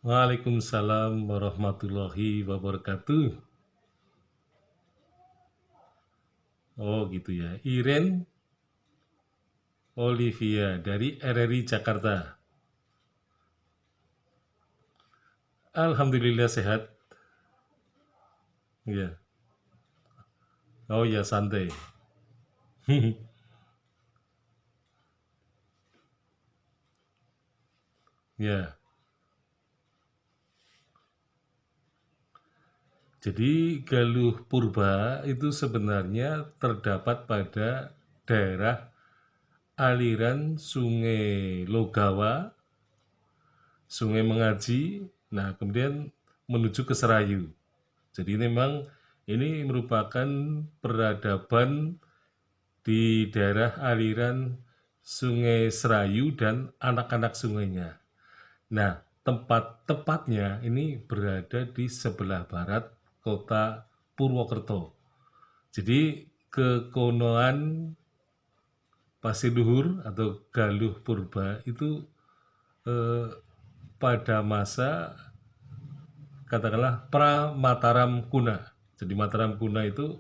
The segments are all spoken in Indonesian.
Waalaikumsalam warahmatullahi wabarakatuh. Oh gitu ya. Iren Olivia dari RRI Jakarta. Alhamdulillah sehat. Ya. Oh ya santai. Ya. Jadi Galuh Purba itu sebenarnya terdapat pada daerah aliran Sungai Logawa, Sungai Mengaji, nah kemudian menuju ke Serayu. Jadi memang ini merupakan peradaban di daerah aliran Sungai Serayu dan anak-anak sungainya. Nah, tempat tepatnya ini berada di sebelah barat kota Purwokerto. Jadi kekonoan Pasir Luhur atau Galuh Purba itu eh, pada masa katakanlah pra Mataram Kuna. Jadi Mataram Kuna itu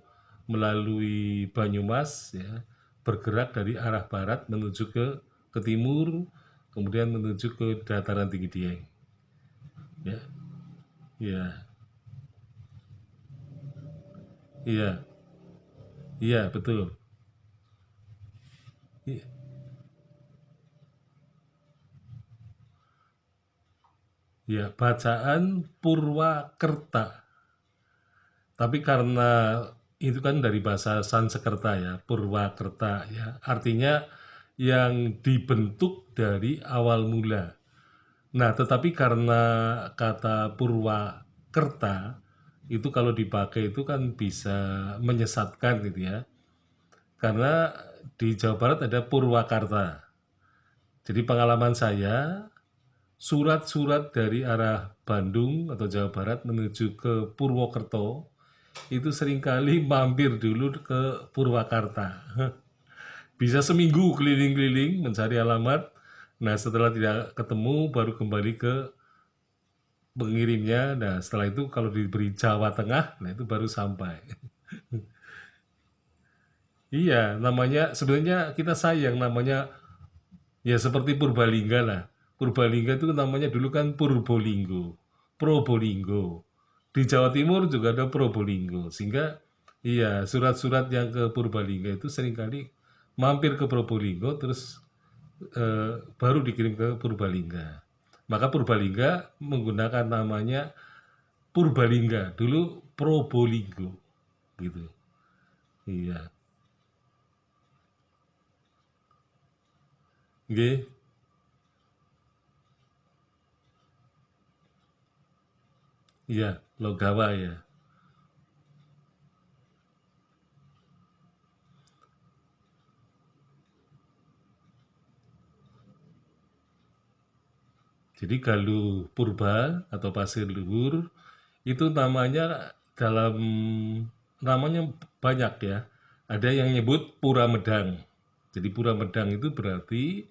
melalui Banyumas ya, bergerak dari arah barat menuju ke timur, kemudian menuju ke dataran tinggi Dieng. Ya, ya, iya, iya betul. I- Ya, bacaan Purwakerta. Tapi karena itu kan dari bahasa Sanskerta ya, Purwakerta ya. Artinya yang dibentuk dari awal mula. Nah, tetapi karena kata Purwakerta itu kalau dipakai itu kan bisa menyesatkan gitu ya. Karena di Jawa Barat ada Purwakarta. Jadi pengalaman saya, surat-surat dari arah Bandung atau Jawa Barat menuju ke Purwokerto itu seringkali mampir dulu ke Purwakarta. Bisa seminggu keliling-keliling mencari alamat. Nah, setelah tidak ketemu baru kembali ke pengirimnya. Nah, setelah itu kalau diberi Jawa Tengah, nah itu baru sampai. Iya, namanya sebenarnya kita sayang namanya ya seperti Purbalingga lah. Purbalingga itu namanya dulu kan Purbolinggo, Probolinggo. Di Jawa Timur juga ada Probolinggo. Sehingga iya, surat-surat yang ke Purbalingga itu seringkali mampir ke Probolinggo terus baru dikirim ke Purbalingga. Maka Purbalingga menggunakan namanya Purbalingga, dulu Probolinggo gitu. Iya. Nggih. Iya, Logawa ya. Jadi Galuh Purba atau Pasir Luhur itu namanya dalam namanya banyak ya. Ada yang nyebut Pura Medang. Jadi Pura Medang itu berarti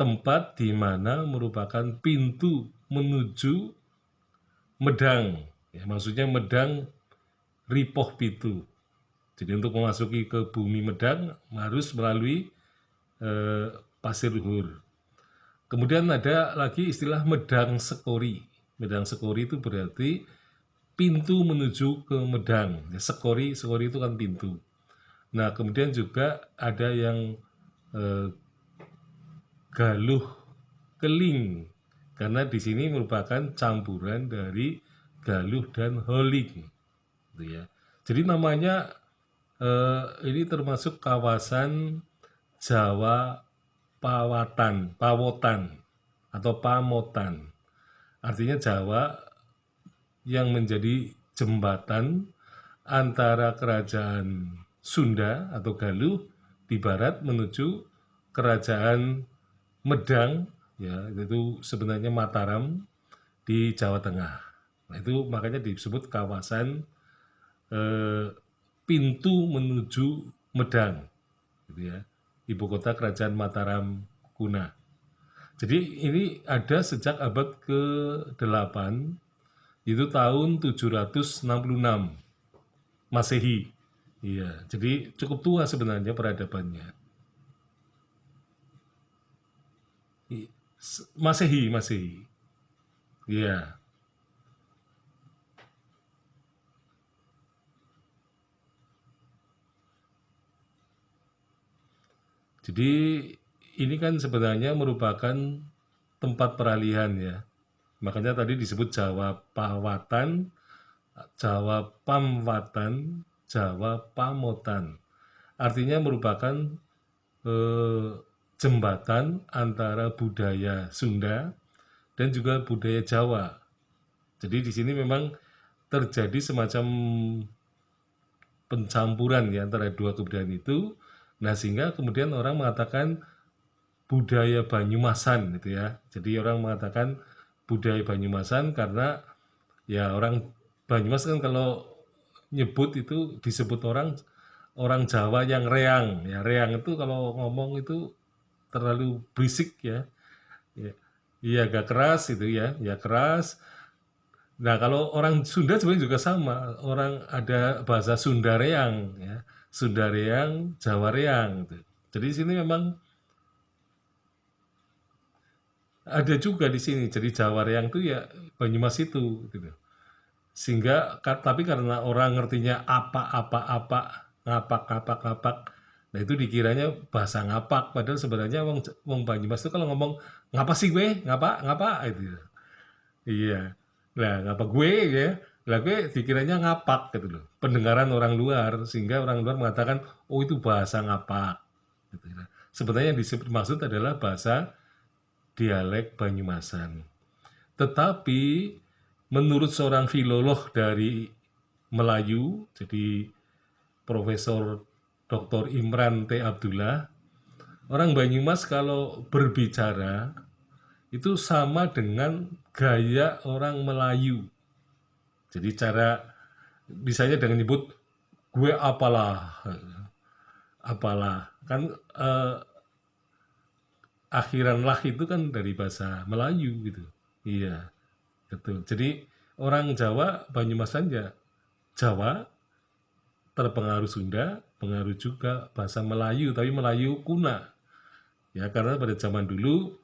tempat di mana merupakan pintu menuju Medang. Ya, maksudnya Medang Ripoh Pitu. Jadi untuk memasuki ke bumi Medang harus melalui eh, Pasir Luhur. Kemudian ada lagi istilah Medang Sekori. Medang Sekori itu berarti pintu menuju ke Medang. Ya, Sekori, Sekori itu kan pintu. Nah, kemudian juga ada yang eh, Galuh Keling. Karena di sini merupakan campuran dari Galuh dan Holing. Gitu ya. Jadi namanya ini termasuk kawasan Jawa Pawotan atau Pamotan. Artinya Jawa yang menjadi jembatan antara kerajaan Sunda atau Galuh di barat menuju kerajaan Medang ya itu sebenarnya Mataram di Jawa Tengah. Nah, itu makanya disebut kawasan eh, pintu menuju Medang gitu ya. Ibu kota kerajaan Mataram Kuna. Jadi ini ada sejak abad ke-8, itu tahun 766 Masehi. Iya, jadi cukup tua sebenarnya peradabannya. Masehi, Masehi. Iya. Jadi ini kan sebenarnya merupakan tempat peralihan ya. Makanya tadi disebut Jawa Pawatan, Jawa Pamwatan, Jawa Pamotan. Artinya merupakan eh, jembatan antara budaya Sunda dan juga budaya Jawa. Jadi di sini memang terjadi semacam pencampuran ya antara dua kebudayaan itu. Nah, sehingga kemudian orang mengatakan budaya Banyumasan gitu ya. Jadi orang mengatakan budaya Banyumasan karena ya orang Banyumas kan kalau nyebut itu disebut orang orang Jawa yang reang. Ya, reang itu kalau ngomong itu terlalu berisik ya. Ya, iya agak keras itu ya, ya keras. Nah, kalau orang Sunda sebenarnya juga sama. Orang ada bahasa Sundareang ya. Sundareang, Jawa Reang gitu. Jadi di sini memang ada juga di sini. Jadi Jawa Reang itu ya Banyumas itu gitu. Sehingga tapi karena orang ngertinya apa-apa-apa, ngapak-ngapak-ngapak. Nah, itu dikiranya bahasa ngapak padahal sebenarnya wong Banyumas itu kalau ngomong ngapa sih gue? Ngapa? Ngapa itu. Iya. Nah, ngapa gue ya? Lah gue dikiranya ngapak gitu loh. Pendengaran orang luar sehingga orang luar mengatakan, "Oh, itu bahasa ngapak." Gitu. Nah, sebenarnya yang dimaksud adalah bahasa dialek Banyumasan. Tetapi menurut seorang filolog dari Melayu, jadi Profesor Dr. Imran T. Abdullah, orang Banyumas kalau berbicara itu sama dengan gaya orang Melayu. Jadi cara misalnya dengan nyebut gue apalah, apalah kan eh, akhiran lah itu kan dari bahasa Melayu gitu. Iya, betul. Jadi orang Jawa Banyumasan ya Jawa terpengaruh Sunda, pengaruh juga bahasa Melayu, tapi Melayu kuna. Ya karena pada zaman dulu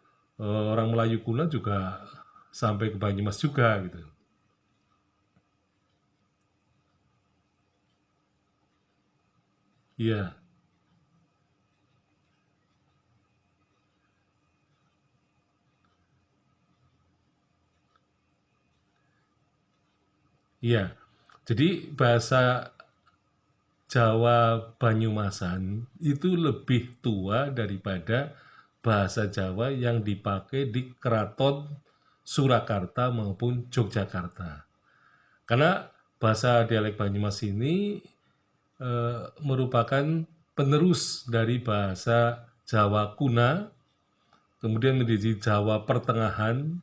orang Melayu kuna juga sampai ke Banyumas juga gitu. Iya, iya. Jadi bahasa Jawa Banyumasan itu lebih tua daripada bahasa Jawa yang dipakai di Keraton Surakarta maupun Yogyakarta. Karena bahasa dialek Banyumas ini merupakan penerus dari bahasa Jawa kuna, kemudian menjadi Jawa pertengahan.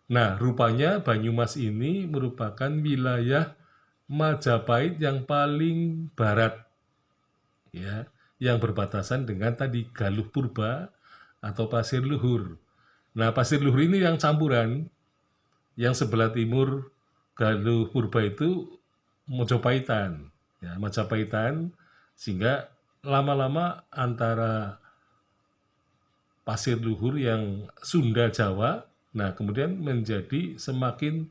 Nah, rupanya Banyumas ini merupakan wilayah Majapahit yang paling barat ya, yang berbatasan dengan tadi Galuh Purba atau Pasir Luhur. Nah, Pasir Luhur ini yang campuran, yang sebelah timur Galuh Purba itu Mojopahitan, ya Majapahitan, sehingga lama-lama antara Pasir Luhur yang Sunda Jawa, nah kemudian menjadi semakin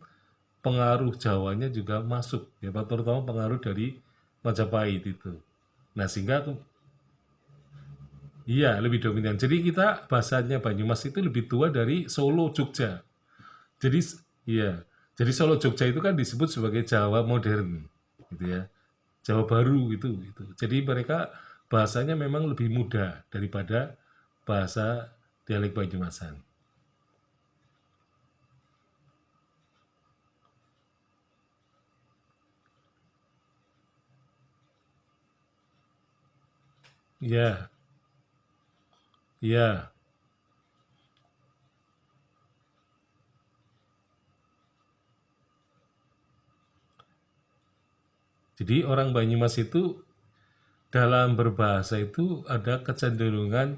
pengaruh Jawanya juga masuk, ya terutama pengaruh dari Majapahit itu. Nah sehingga iya lebih dominan. Jadi kita bahasanya Banyumas itu lebih tua dari Solo Jogja. Jadi iya, jadi Solo Jogja itu kan disebut sebagai Jawa modern, gitu ya. Jawa baru itu. Jadi mereka bahasanya memang lebih mudah daripada bahasa dialek Banyumasan. Iya, iya. Jadi orang Banyumas itu dalam berbahasa itu ada kecenderungan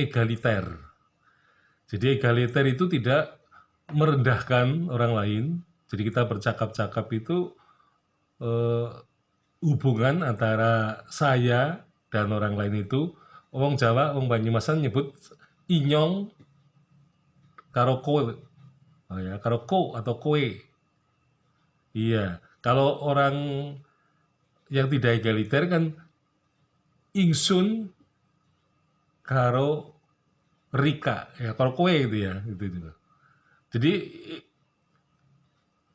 egaliter. Jadi egaliter itu tidak merendahkan orang lain. Jadi kita bercakap-cakap itu eh, hubungan antara saya dan orang lain itu, wong Jawa, wong Banyumasan nyebut inyong karo kowe, oh ya, karo ko atau kowe. Iya, kalau orang yang tidak egaliter kan ingsun karo Rika, ya kalau kowe itu ya, gitu. Jadi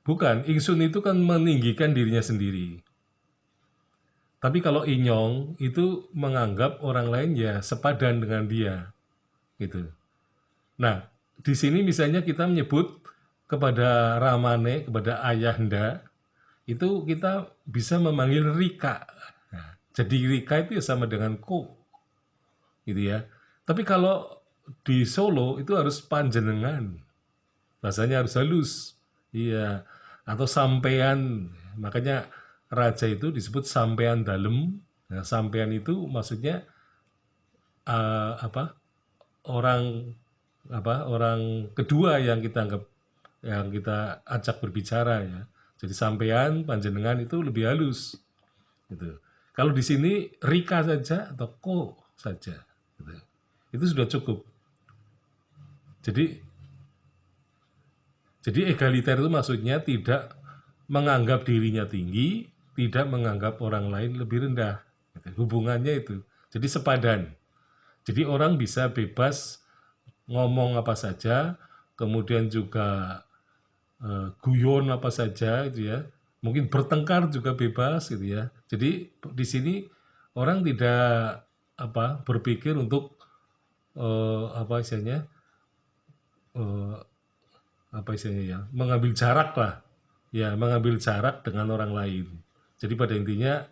bukan, ingsun itu kan meninggikan dirinya sendiri. Tapi kalau inyong itu menganggap orang lain ya sepadan dengan dia, gitu. Nah, di sini misalnya kita menyebut kepada Ramane, kepada Ayahanda, itu kita bisa memanggil Rika. Nah, jadi Rika itu ya sama dengan Ko, gitu ya. Tapi kalau di Solo itu harus panjenengan, bahasanya harus halus, iya. Atau sampean, makanya raja itu disebut sampean dalem. Nah, sampean itu maksudnya apa? Orang orang kedua yang kita anggap, yang kita ajak berbicara ya. Jadi sampean, panjenengan itu lebih halus gitu. Kalau di sini Rika saja atau Ko saja gitu. Itu sudah cukup. Jadi egaliter itu maksudnya tidak menganggap dirinya tinggi, tidak menganggap orang lain lebih rendah. Gitu. Hubungannya itu. Jadi sepadan. Jadi orang bisa bebas ngomong apa saja, kemudian juga guyon apa saja gitu ya. Mungkin bertengkar juga bebas gitu ya. Jadi di sini orang tidak berpikir untuk apa istilahnya eh, ya, mengambil jarak lah. Ya, mengambil jarak dengan orang lain. Jadi pada intinya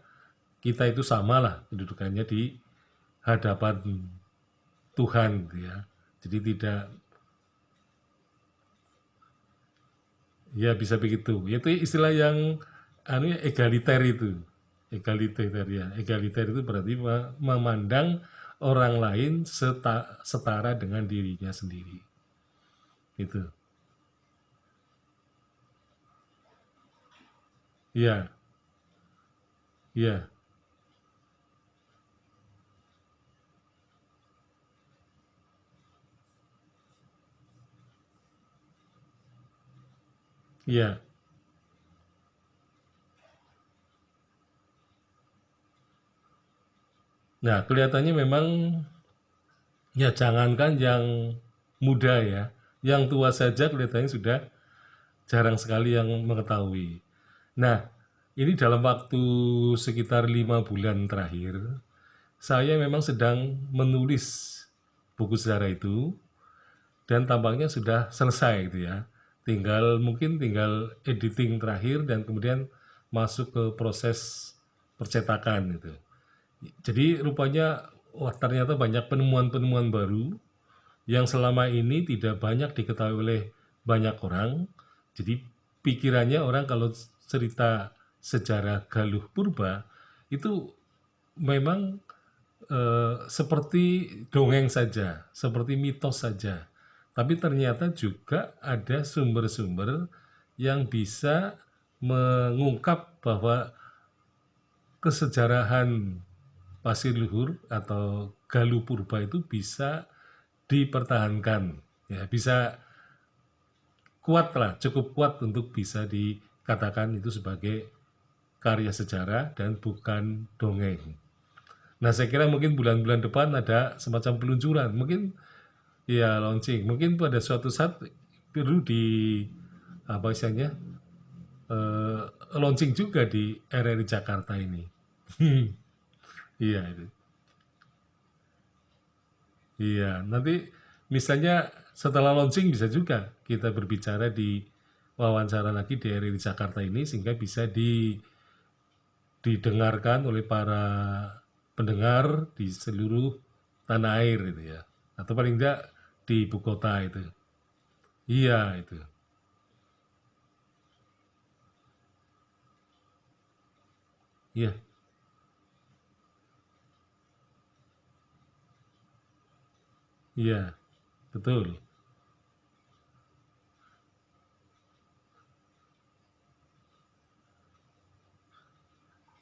kita itu samalah kedudukannya di hadapan Tuhan gitu ya. Jadi tidak, ya bisa begitu. Itu istilah yang egaliter itu. Egaliter ya. Egaliter itu berarti memandang orang lain setara dengan dirinya sendiri. Itu. Iya, iya, iya. Nah, kelihatannya memang ya jangankan yang muda ya, yang tua saja kelihatannya sudah jarang sekali yang mengetahui. Nah, ini dalam waktu sekitar 5 bulan terakhir, saya memang sedang menulis buku sejarah itu dan tampaknya sudah selesai gitu ya. Tinggal editing terakhir dan kemudian masuk ke proses percetakan gitu. Jadi rupanya wah ternyata banyak penemuan-penemuan baru yang selama ini tidak banyak diketahui oleh banyak orang. Jadi pikirannya orang kalau cerita sejarah Galuh Purba itu memang seperti dongeng saja, seperti mitos saja. Tapi ternyata juga ada sumber-sumber yang bisa mengungkap bahwa kesejarahan Pasir Luhur atau Galuh Purba itu bisa dipertahankan, ya bisa kuat lah, cukup kuat untuk bisa dikatakan itu sebagai karya sejarah dan bukan dongeng. Nah, saya kira mungkin bulan-bulan depan ada semacam peluncuran, mungkin ya launching, mungkin pada suatu saat perlu di apa istilahnya eh, launching juga di RRI Jakarta ini. Iya itu. Iya, nanti misalnya setelah launching bisa juga kita berbicara di wawancara lagi di RRI Jakarta ini sehingga bisa didengarkan oleh para pendengar di seluruh tanah air itu ya. Atau paling tidak di ibu kota itu. Iya itu. Iya, iya, betul.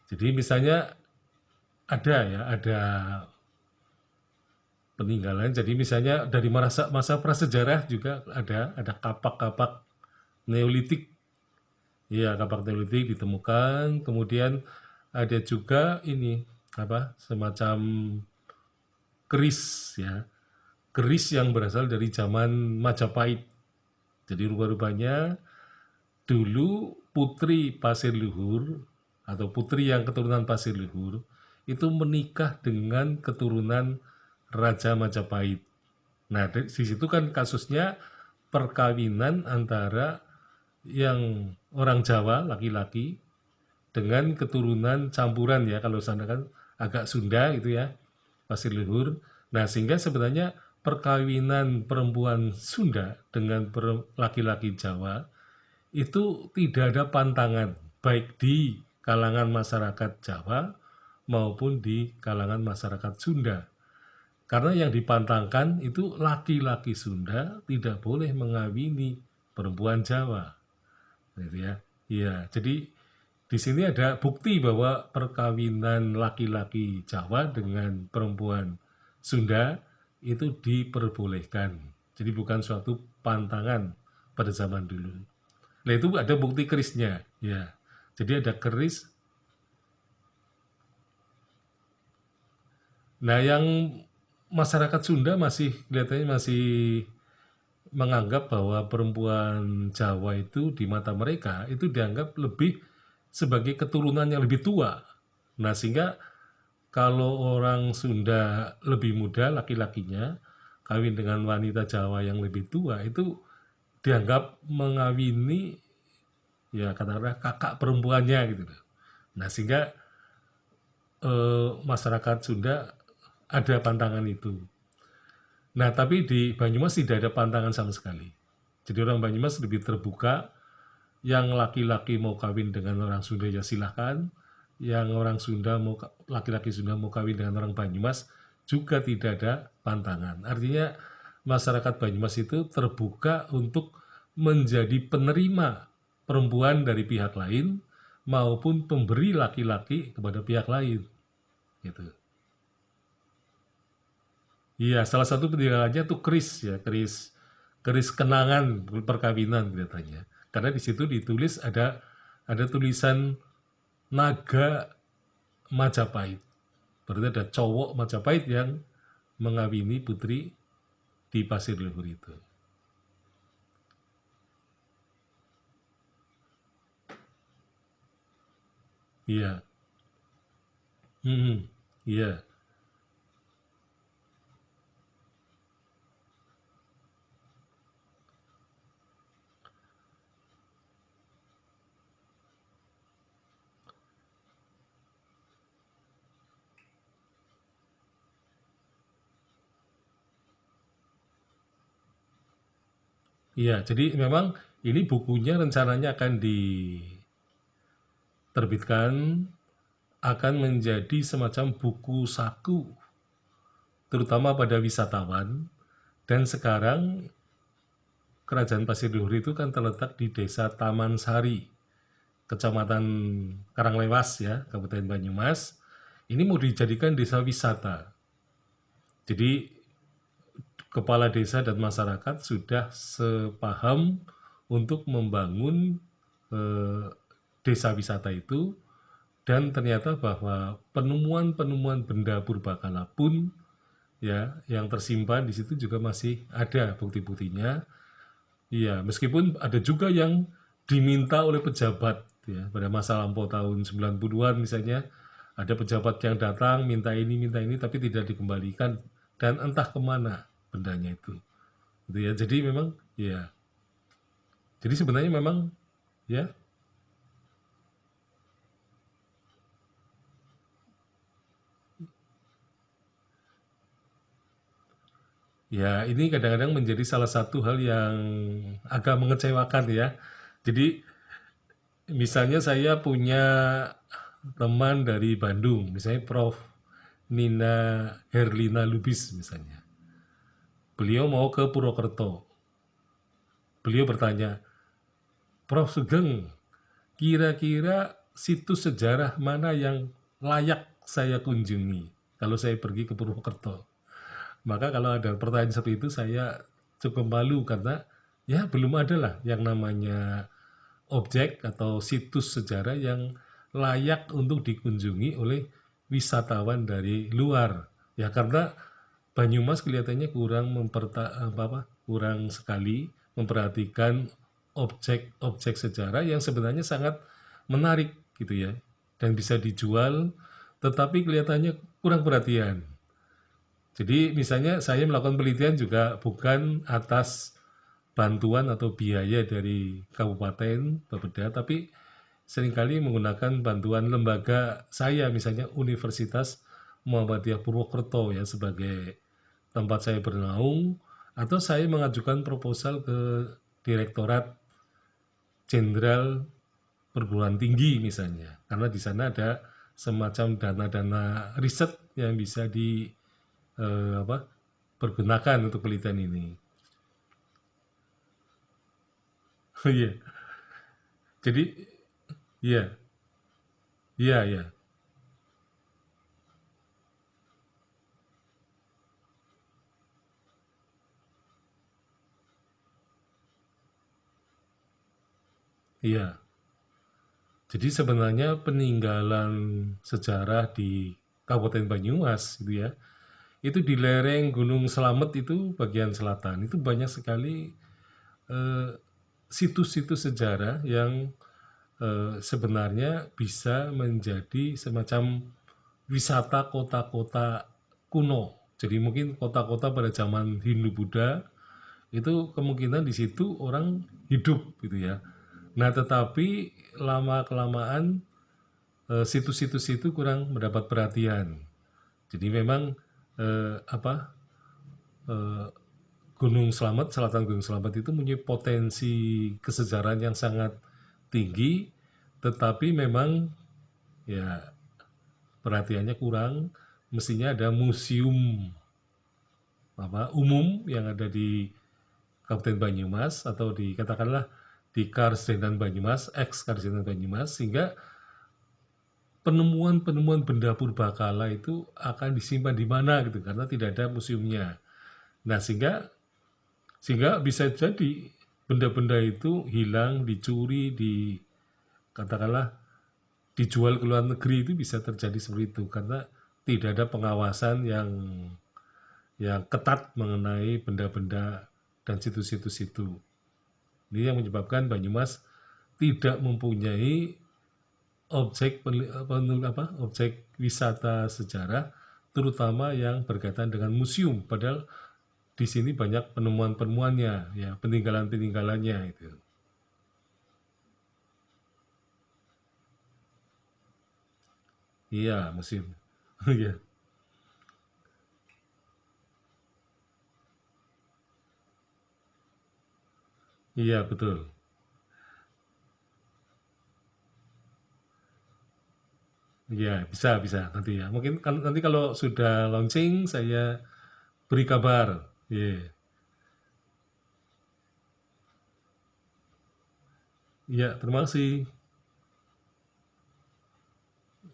Jadi misalnya ada peninggalan. Jadi misalnya dari masa prasejarah juga ada kapak-kapak Neolitik. Ya, kapak Neolitik ditemukan. Kemudian ada juga ini apa semacam keris ya, keris yang berasal dari zaman Majapahit. Jadi rupa-rupanya dulu putri Pasir Luhur atau putri yang keturunan Pasir Luhur itu menikah dengan keturunan Raja Majapahit. Nah, di situ kan kasusnya perkawinan antara yang orang Jawa laki-laki dengan keturunan campuran ya, kalau sana kan agak Sunda gitu ya, Pasir Luhur. Nah, sehingga sebenarnya perkawinan perempuan Sunda dengan laki-laki Jawa itu tidak ada pantangan, baik di kalangan masyarakat Jawa maupun di kalangan masyarakat Sunda. Karena yang dipantangkan itu laki-laki Sunda tidak boleh mengawini perempuan Jawa, gitu ya. Iya, jadi di sini ada bukti bahwa perkawinan laki-laki Jawa dengan perempuan Sunda itu diperbolehkan. Jadi bukan suatu pantangan pada zaman dulu. Nah itu ada bukti kerisnya, ya. Jadi ada keris. Nah yang masyarakat Sunda masih kelihatannya masih menganggap bahwa perempuan Jawa itu di mata mereka itu dianggap lebih sebagai keturunan yang lebih tua. Nah sehingga kalau orang Sunda lebih muda laki-lakinya kawin dengan wanita Jawa yang lebih tua itu dianggap mengawini ya katakanlah kakak perempuannya gitu. Nah sehingga masyarakat Sunda ada pantangan itu. Nah tapi di Banyumas tidak ada pantangan sama sekali. Jadi orang Banyumas lebih terbuka, yang laki-laki mau kawin dengan orang Sunda ya silahkan, yang orang Sunda mau laki-laki Sunda mau kawin dengan orang Banyumas juga tidak ada pantangan. Artinya masyarakat Banyumas itu terbuka untuk menjadi penerima perempuan dari pihak lain maupun pemberi laki-laki kepada pihak lain. Gitu. Iya, salah satu peninggalannya tuh keris ya, keris kenangan perkawinan kelihatannya. Karena di situ ditulis ada tulisan naga Majapahit. Berarti ada cowok Majapahit yang mengawini putri di Pasir Luhur itu. Iya. Iya. Iya, jadi memang ini bukunya rencananya akan diterbitkan, akan menjadi semacam buku saku, terutama pada wisatawan. Dan sekarang Kerajaan Pasir Luhur itu kan terletak di Desa Taman Sari, Kecamatan Karanglewas ya, Kabupaten Banyumas. Ini mau dijadikan desa wisata. Jadi kepala desa dan masyarakat sudah sepaham untuk membangun eh, desa wisata itu, dan ternyata bahwa penemuan-penemuan benda purbakala pun ya yang tersimpan di situ juga masih ada bukti-buktinya. Iya, meskipun ada juga yang diminta oleh pejabat ya pada masa lampau tahun 90-an misalnya, ada pejabat yang datang minta ini tapi tidak dikembalikan dan entah kemana bendanya itu. Gitu ya. Jadi memang ya. Jadi sebenarnya memang ya. Ya, ini kadang-kadang menjadi salah satu hal yang agak mengecewakan ya. Jadi misalnya saya punya teman dari Bandung, misalnya Prof. Nina Herlina Lubis misalnya. Beliau mau ke Purwokerto. Beliau bertanya, Prof. Sugeng, kira-kira situs sejarah mana yang layak saya kunjungi kalau saya pergi ke Purwokerto. Maka kalau ada pertanyaan seperti itu saya cukup malu karena ya belum ada lah yang namanya objek atau situs sejarah yang layak untuk dikunjungi oleh wisatawan dari luar. Ya karena Banyumas kelihatannya kurang sekali memperhatikan objek-objek sejarah yang sebenarnya sangat menarik gitu ya dan bisa dijual, tetapi kelihatannya kurang perhatian. Jadi misalnya saya melakukan penelitian juga bukan atas bantuan atau biaya dari Kabupaten Bapeda, tapi seringkali menggunakan bantuan lembaga saya, misalnya Universitas Muhammadiyah Purwokerto ya sebagai tempat saya bernaung, atau saya mengajukan proposal ke Direktorat Jenderal Perguruan Tinggi misalnya, karena di sana ada semacam dana-dana riset yang bisa pergunakan untuk penelitian ini. Iya, jadi iya, iya, iya, iya. Jadi sebenarnya peninggalan sejarah di Kabupaten Banyumas gitu ya, itu di lereng Gunung Slamet itu bagian selatan, itu banyak sekali eh, situs-situs sejarah yang sebenarnya bisa menjadi semacam wisata kota-kota kuno. Jadi mungkin kota-kota pada zaman Hindu-Buddha itu kemungkinan di situ orang hidup gitu ya. Nah, tetapi lama-kelamaan situs-situs itu kurang mendapat perhatian. Jadi memang eh, apa eh, Gunung Slamet, selatan Gunung Slamet itu mempunyai potensi kesejarahan yang sangat tinggi, tetapi memang ya perhatiannya kurang. Mestinya ada museum umum yang ada di Kabupaten Banyumas atau katakanlah di Karsenan Banyumas, ex Karsenan Banyumas, sehingga penemuan-penemuan benda purbakala itu akan disimpan di mana gitu karena tidak ada museumnya. Nah, sehingga bisa jadi benda-benda itu hilang, dicuri, katakanlah dijual ke luar negeri, itu bisa terjadi seperti itu karena tidak ada pengawasan yang ketat mengenai benda-benda dan situs-situs itu. Ini yang menyebabkan Banyumas tidak mempunyai objek wisata sejarah, terutama yang berkaitan dengan museum. Padahal di sini banyak penemuan-penemuannya, ya peninggalan-peninggalannya itu. Iya, museum. Iya, iya betul. Iya, bisa, bisa nanti ya. Mungkin nanti kalau sudah launching saya beri kabar. Iya, iya, terima kasih.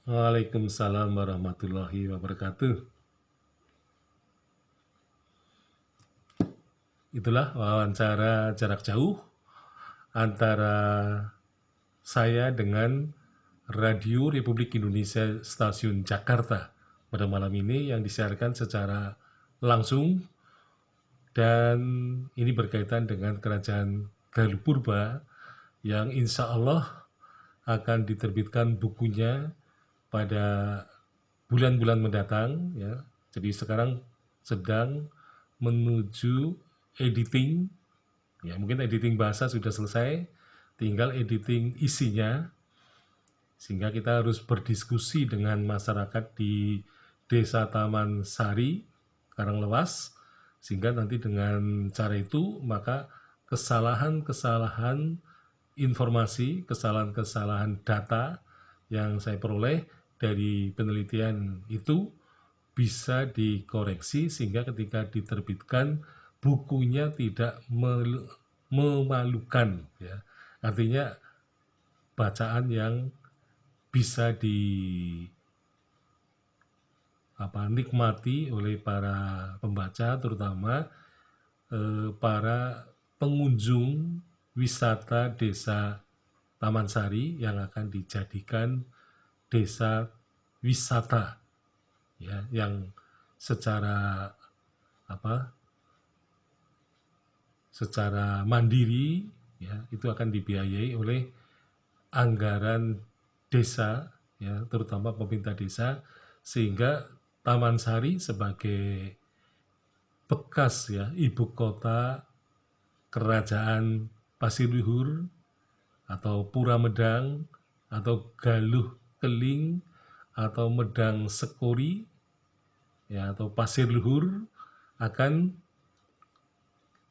Waalaikumsalam warahmatullahi wabarakatuh. Itulah wawancara jarak jauh antara saya dengan Radio Republik Indonesia Stasiun Jakarta pada malam ini yang disiarkan secara langsung, dan ini berkaitan dengan Kerajaan Galuh Purba yang insya Allah akan diterbitkan bukunya pada bulan-bulan mendatang ya. Jadi sekarang sedang menuju editing, ya mungkin editing bahasa sudah selesai, tinggal editing isinya, sehingga kita harus berdiskusi dengan masyarakat di Desa Taman Sari, Karanglewas, sehingga nanti dengan cara itu maka kesalahan-kesalahan informasi, kesalahan-kesalahan data yang saya peroleh dari penelitian itu bisa dikoreksi sehingga ketika diterbitkan bukunya tidak memalukan ya. Artinya bacaan yang bisa nikmati oleh para pembaca, terutama para pengunjung wisata desa Taman Sari yang akan dijadikan desa wisata, ya, yang secara mandiri, ya, itu akan dibiayai oleh anggaran desa, ya, terutama pemerintah desa, sehingga Taman Sari sebagai bekas, ya, ibu kota kerajaan Pasir Luhur atau Pura Medang atau Galuh Keling atau Medang Sekori, ya, atau Pasir Luhur akan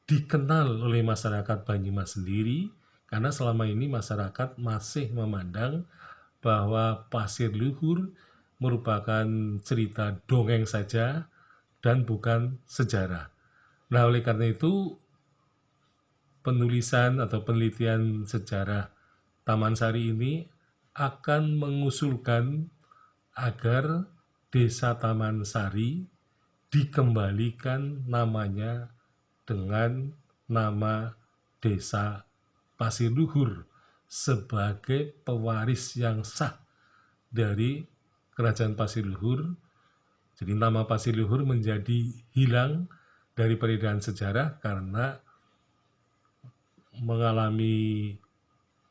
dikenal oleh masyarakat Banyumas sendiri, karena selama ini masyarakat masih memandang bahwa Pasir Luhur merupakan cerita dongeng saja dan bukan sejarah. Nah, oleh karena itu penulisan atau penelitian sejarah Taman Sari ini akan mengusulkan agar Desa Taman Sari dikembalikan namanya dengan nama Desa Pasir Luhur sebagai pewaris yang sah dari Kerajaan Pasir Luhur. Jadi nama Pasir Luhur menjadi hilang dari peredaran sejarah karena mengalami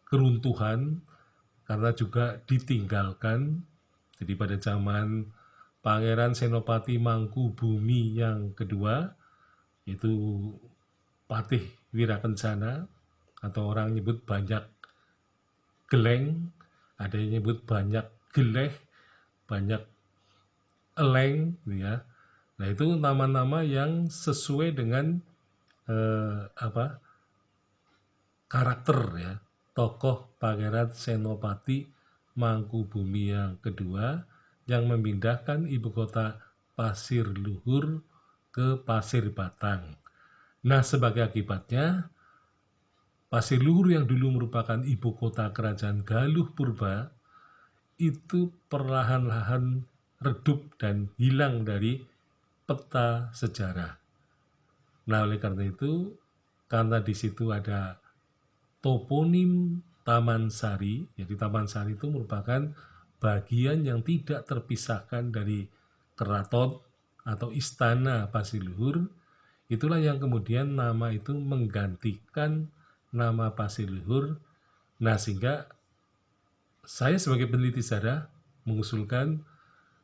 keruntuhan, karena juga ditinggalkan. Jadi pada zaman Pangeran Senopati Mangkubumi yang kedua, itu Patih Wirakencana, atau orang nyebut banyak geleng, ada yang nyebut banyak geleh, banyak eleng, ya. Nah, itu nama-nama yang sesuai dengan karakter, ya, tokoh Pangeran Senopati Mangkubumi yang kedua yang memindahkan ibu kota Pasir Luhur ke Pasir Batang. Nah, sebagai akibatnya Pasir Luhur yang dulu merupakan ibu kota kerajaan Galuh Purba itu perlahan-lahan redup dan hilang dari peta sejarah. Nah, oleh karena itu, karena di situ ada toponim Taman Sari, jadi Taman Sari itu merupakan bagian yang tidak terpisahkan dari keraton atau istana Pasir Luhur. Itulah yang kemudian nama itu menggantikan nama Pasir Luhur. Nah, sehingga saya sebagai peneliti sejarah mengusulkan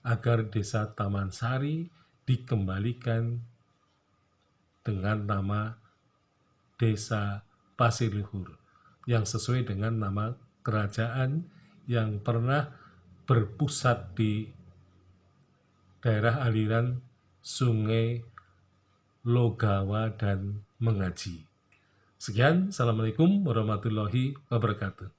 agar Desa Taman Sari dikembalikan dengan nama Desa Pasir Luhur yang sesuai dengan nama kerajaan yang pernah berpusat di daerah aliran Sungai Logawa dan Mengaji. Sekian, Assalamualaikum warahmatullahi wabarakatuh.